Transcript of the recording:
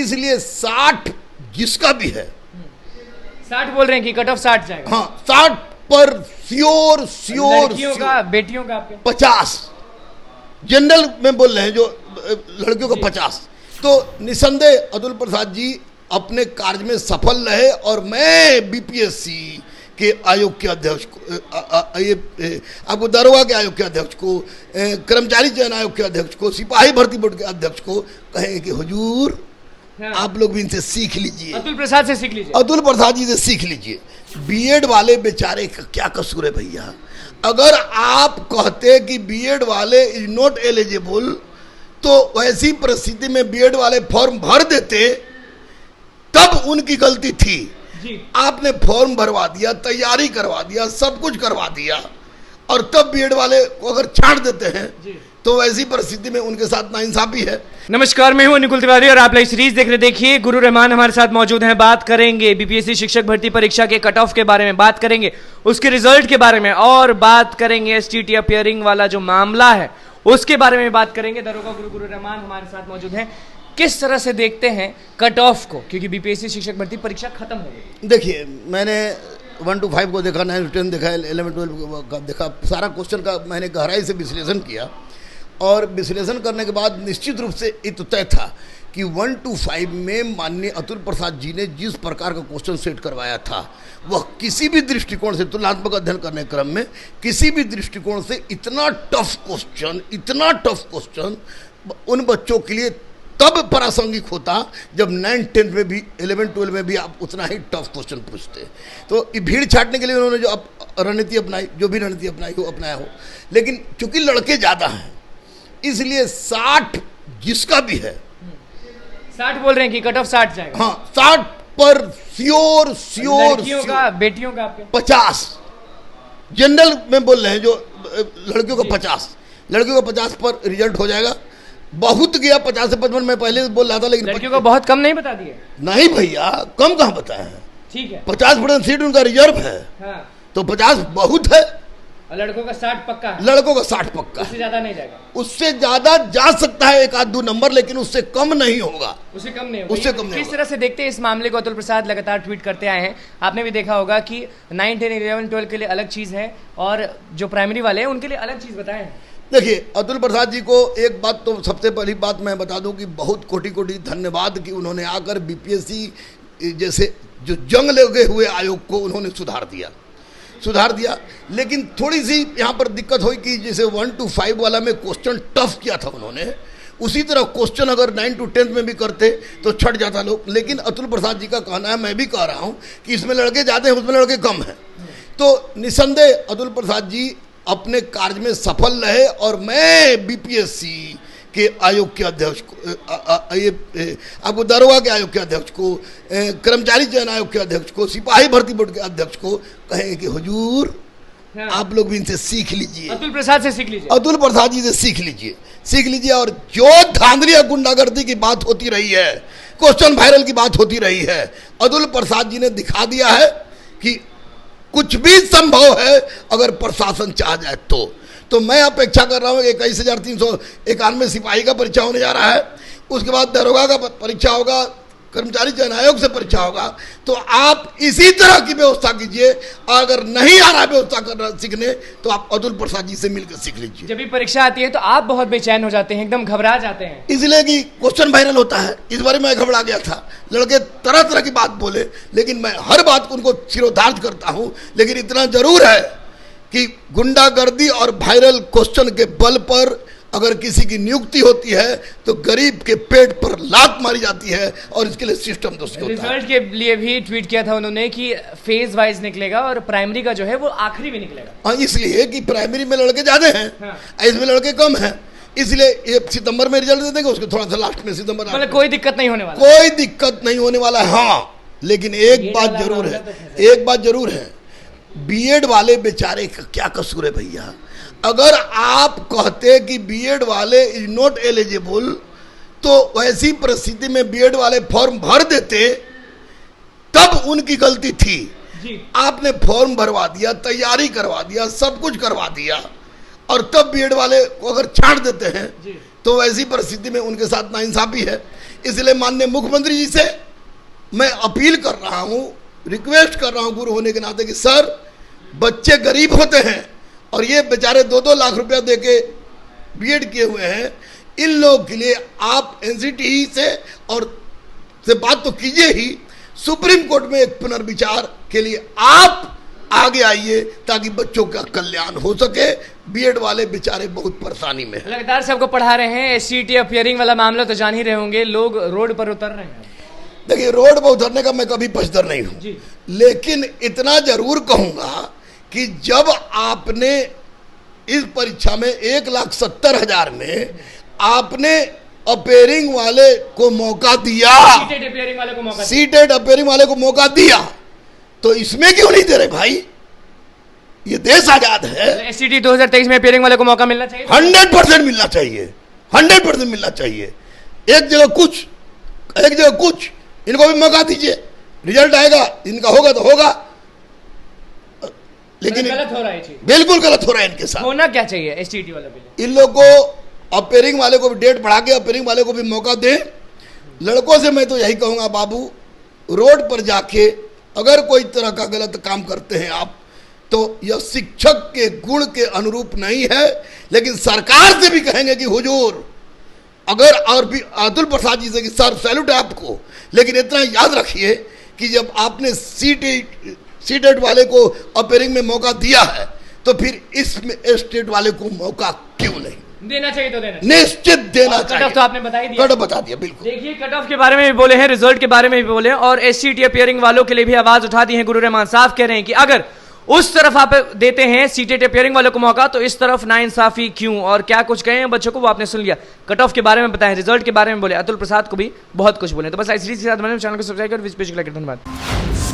इसलिए 60 जिसका भी है, 60 बोल रहे हैं कि कट ऑफ 60 जाएगा। हाँ 60 पर श्योर लड़कियों का, बेटियों का आपके 50 जनरल में बोल रहे हैं, जो लड़कियों का 50। तो निसंदेह अतुल प्रसाद जी अपने कार्य में सफल रहे और मैं बीपीएससी के आयोग के अध्यक्ष को, ये आपको दरोगा के आयोग के अध्यक्ष को, कर्मचारी चयन आयोग के अध्यक्ष को, सिपाही भर्ती बोर्ड के अध्यक्ष को कहेंगे कि हुजूर आप लोग भी इनसे सीख लीजिए, अतुल प्रसाद से सीख लीजिए, अतुल प्रसाद जी से सीख लीजिए। बीएड वाले बेचारे का क्या कसूर है भैया? अगर आप कहते कि बीएड वाले इज नॉट एलिजिबल, तो वैसी परिस्थिति में बीएड वाले फॉर्म भर देते, तब उनकी गलती थी जी। आपने फॉर्म भरवा दिया, तैयारी करवा दिया, सब कुछ करवा दिया, और तब बीएड वाले को अगर छांट देते हैं जी। तो वैसी परिस्थिति में उनके साथ नाइंसाफी है। नमस्कार, मैं हूं अनुकुल तिवारी और आप लाइव सीरीज देख रहे। देखिए, गुरु रहमान हमारे साथ मौजूद हैं। बात करेंगे बीपीएससी शिक्षक भर्ती परीक्षा के कट ऑफ के बारे में, बात करेंगे उसके रिजल्ट के बारे में, और बात करेंगे एसटीटी अपियरिंग वाला जो मामला है उसके बारे में बात करेंगे। दरोगा गुरु रहमान हमारे साथ मौजूद हैं। किस तरह से देखते हैं कट ऑफ को, क्योंकि बीपीएससी शिक्षक भर्ती परीक्षा खत्म हो गई? देखिए, मैंने 1 to 5 को देखा, 9 to 10 देखा, 11 12 का देखा, सारा क्वेश्चन का मैंने गहराई से विश्लेषण किया, और विश्लेषण करने के बाद निश्चित रूप से ये तो तय था कि 1 to 5 में माननीय अतुल प्रसाद जी ने जिस प्रकार का क्वेश्चन सेट करवाया था, वह किसी भी दृष्टिकोण से, तुलनात्मक अध्ययन करने के क्रम में किसी भी दृष्टिकोण से इतना टफ क्वेश्चन उन बच्चों के लिए तब प्रासंगिक होता जब 9 10 में भी, 11 12 में भी आप उतना ही टफ क्वेश्चन पूछते। तो ये भीड़ छाटने के लिए उन्होंने जो रणनीति अपनाई, जो भी रणनीति अपनाई हो अपनाया हो, लेकिन चूंकि लड़के ज़्यादा हैं इसलिए 60 जिसका भी है, 60 बोल रहे हैं कि कट ऑफ 60 जाएगा। हाँ 60 पर श्योर लड़कियों का, बेटियों का आपके 50 जनरल में बोल रहे हैं, जो लड़कियों का 50, लड़कियों का 50 पर रिजल्ट हो जाएगा। बहुत गया 50 से 55 में पहले बोल रहा था, लेकिन लड़कियों को बहुत कम नहीं बता दिए? नहीं भैया, कम कहाँ बताया है, ठीक है, 50% सीट उनका रिजर्व है। हाँ। तो 50 बहुत है, और लड़कों का 60 पक्का है? लड़कों का 60 पक्का है। उससे ज्यादा नहीं जाएगा? उससे ज्यादा जा सकता है, 1-2 नंबर, लेकिन उससे कम नहीं होगा, उससे कम नहीं होगा। उससे कम नहीं किस होगा। तरह से देखते हैं इस मामले को? अतुल प्रसाद लगातार ट्वीट करते आए हैं, आपने भी देखा होगा कि 9 10 11 12 के लिए अलग चीज है और जो प्राइमरी वाले हैं उनके लिए अलग चीज बताए हैं। देखिए, अतुल प्रसाद जी को एक बात तो सबसे पहली बात मैं बता दूं कि बहुत कोटि कोटि धन्यवाद कि उन्होंने आकर बीपीएससी जैसे जो जंग लगे हुए आयोग को उन्होंने सुधार दिया। लेकिन थोड़ी सी यहाँ पर दिक्कत हुई कि जैसे 1 to 5 वाला में क्वेश्चन टफ किया था उन्होंने, उसी तरह क्वेश्चन अगर 9 to 10 में भी करते तो छट जाता लोग। लेकिन अतुल प्रसाद जी का कहना है, मैं भी कह रहा हूँ कि इसमें लड़के ज़्यादा हैं, उसमें लड़के कम हैं। तो निसंदेह अतुल प्रसाद जी अपने कार्य में सफल रहे और मैं बीपीएससी के आयोग के अध्यक्ष को, ये आपको दरोगा के आयोग के अध्यक्ष को, कर्मचारी चयन आयोग के अध्यक्ष को, सिपाही भर्ती बोर्ड के अध्यक्ष को कहेंगे कि हुजूर आप लोग भी इनसे सीख लीजिए, अतुल प्रसाद से सीख लीजिए, अतुल प्रसाद जी से सीख लीजिए। और जो धांधली गुंडागर्दी की बात होती रही है, क्वेश्चन वायरल की बात होती रही है, अतुल प्रसाद जी ने दिखा दिया है कि कुछ भी संभव है अगर प्रशासन चाह जाए तो मैं अपेक्षा कर रहा हूँ 21,391 सिपाही का परीक्षा होने जा रहा है, उसके बाद दरोगा का परीक्षा होगा, कर्मचारी चयन आयोग से परीक्षा होगा। तो आप इसी तरह की व्यवस्था कीजिए, अगर नहीं आ रहा व्यवस्था करना सीखने तो आप अतुल प्रसाद जी से मिलकर सीख लीजिए। जब भी परीक्षा आती है तो आप बहुत बेचैन हो जाते हैं, एकदम घबरा जाते हैं, इसलिए कि क्वेश्चन वायरल होता है। इस बार मैं घबरा गया था, लड़के तरह तरह की बात बोले, लेकिन मैं हर बात को उनको सिरोधार्य करता हूँ। लेकिन इतना जरूर है कि गुंडागर्दी और वायरल क्वेश्चन के बल पर अगर किसी की नियुक्ति होती है तो गरीब के पेट पर लात मारी जाती है, और इसके लिए सिस्टम दोषी होता है। रिजल्ट के लिए भी ट्वीट किया था उन्होंने कि फेज वाइज निकलेगा और प्राइमरी का जो है वो आखिरी में निकलेगा। हाँ, इसलिए कि प्राइमरी में लड़के ज्यादा हैं, हाँ। इसमें लड़के कम हैं, इसलिए ये सितंबर में रिजल्ट दे देंगे, उसके थोड़ा सा लास्ट में सितंबर, मतलब कोई दिक्कत नहीं होने वाला, कोई दिक्कत नहीं होने वाला है। हाँ, लेकिन एक बात जरूर है, बीएड वाले बेचारे का क्या कसूर है भैया? अगर आप कहते कि बीएड वाले इज नॉट एलिजिबल, तो वैसी परिस्थिति में बीएड वाले फॉर्म भर देते, तब उनकी गलती थी जी। आपने फॉर्म भरवा दिया, तैयारी करवा दिया, सब कुछ करवा दिया, और तब बीएड वाले को अगर छांट देते हैं जी। तो वैसी परिस्थिति में उनके साथ नाइंसाफी है। इसलिए माननीय मुख्यमंत्री जी से मैं अपील कर रहा हूं, रिक्वेस्ट कर रहा हूं गुरु होने के नाते कि सर, बच्चे गरीब होते हैं और ये बेचारे 2-2 लाख रुपया देके बीएड किए हुए हैं, इन लोगों के लिए आप एनसीटीई से और से बात तो कीजिए ही, सुप्रीम कोर्ट में एक पुनर्विचार के लिए आप आगे आइए ताकि बच्चों का कल्याण हो सके। बीएड वाले बेचारे बहुत परेशानी में हैं। लगातार से आपको पढ़ा रहे हैं, एससीईटी अपीयरिंग वाला मामला तो जान ही रहे होंगे, लोग रोड पर उतर रहे हैं। देखिए, रोड पर उतरने का मैं कभी पक्षधर नहीं हूं, लेकिन इतना जरूर कहूंगा कि जब आपने इस परीक्षा में 1,70,000 में आपने अपीयरिंग वाले को मौका दिया, सीटेड अपीयरिंग वाले को मौका, सीटेड अपीयरिंग वाले को मौका दिया, तो इसमें क्यों नहीं दे रहे भाई? ये देश आजाद है। एससीईटी 2023 में अपीयरिंग वाले को मौका मिलना चाहिए, 100% मिलना चाहिए, 100% मिलना चाहिए। एक जगह कुछ, एक जगह कुछ, इनको भी मौका दीजिए, रिजल्ट आएगा, इनका होगा तो होगा, लेकिन गलत हो रहा है चीज, बिल्कुल गलत हो रहा है इनके साथ। होना क्या चाहिए एसटीटी वालों के लिए? इन लोगों को अपीयरिंग वाले को भी डेट बढ़ा के अपीयरिंग वाले को भी मौका दें। लड़कों से मैं तो यही कहूंगा, बाबू, रोड पर जाके अगर कोई तरह का गलत काम करते हैं आप, तो यह शिक्षक के गुण के अनुरूप नहीं है। लेकिन सरकार से भी कहेंगे कि हुजूर, अगर और भी अतुल प्रसाद जी से कि सर सैल्यूट है आपको, लेकिन इतना याद रखिए कि जब आपने सीटेट वाले को अपीयरिंग में मौका दिया है, तो फिर इसमें स्टेट वाले को मौका क्यों नहीं देना चाहिए? तो देना, निश्चित देना चाहिए। कट ऑफ तो आपने बता ही दिया, कट ऑफ बता दिया, बिल्कुल। देखिए, कट ऑफ के बारे में भी बोले हैं, रिजल्ट के बारे में भी बोले हैं, और एससीईटी अपीयरिंग वालों के लिए भी आवाज उठा दी है गुरु रहमान। साफ कह रहे हैं कि अगर उस तरफ आप देते हैं सीटेट अपीयरिंग वालों को मौका, तो इस तरफ नाइंसाफी क्यों, और क्या कुछ कहे हैं बच्चों को वो आपने सुन लिया। कट ऑफ के बारे में बताएं, रिजल्ट के बारे में बोले, अतुल प्रसाद को भी बहुत कुछ बोले। तो बस इसी के साथ चैनल को सब्सक्राइब कर, धन्यवाद।